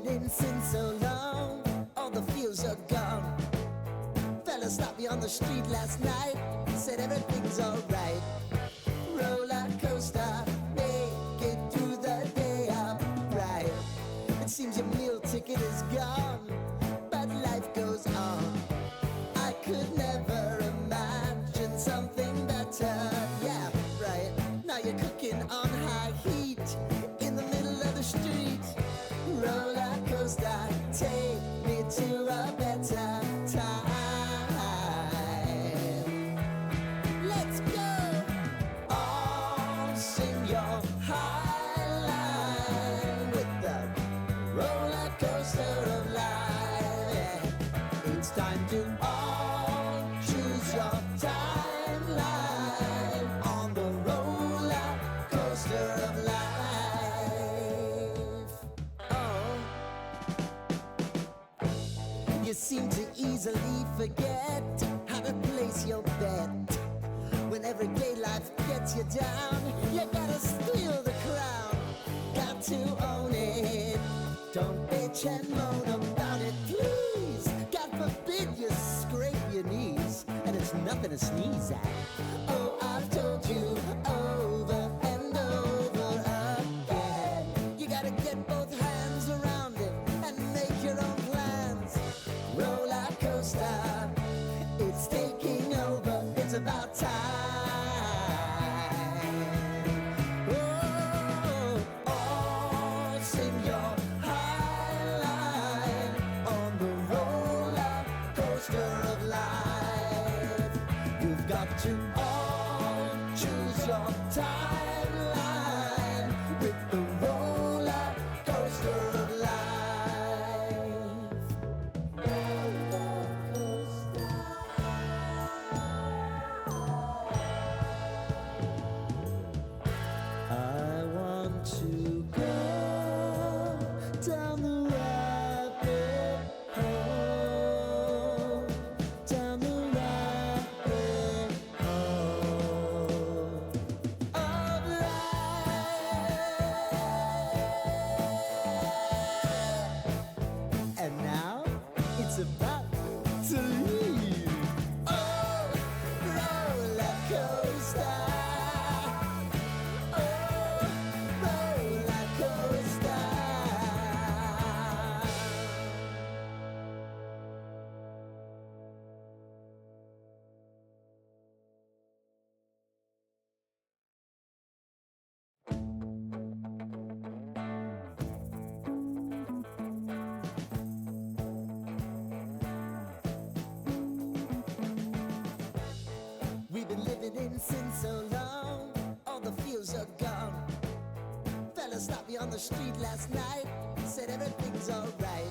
living in sin so long, all the feels are gone. Fella stopped me on the street last night, said everything's alright. Roller coaster, make it through the day, I'm right. It seems your meal ticket is gone, but life goes on. I could never imagine something better. Yeah, right. Now you're cooking on high heat in the middle of the street. Roller coaster, take me to a better time. Let's go. All sing your high line with the roller coaster of life. Yeah. It's time to all choose your timeline on the roller coaster of life. Oh, you seem to easily forget how to place your bet. When everyday life gets you down, you gotta steal the crown. Got to own it. Don't bitch and moan about it, please. God forbid you scrape your knees, and it's nothing to sneeze at. Oh, I've told you over and over again, you gotta get both hands around it and make your own plans. Roller coaster, it's taking over, it's about time. Oh, all sing your high line on the roller coaster of life. You've got to all choose your timeline with the roller coaster of life. Roller coaster. I want to go down the rabbit hole, down the rabbit hole of life. And now it's about to leave. Oh, roller coaster. Oh, roller coaster. We've been living in sin so long, all the feels are gone. Fella stopped me on the street last night, said everything's alright.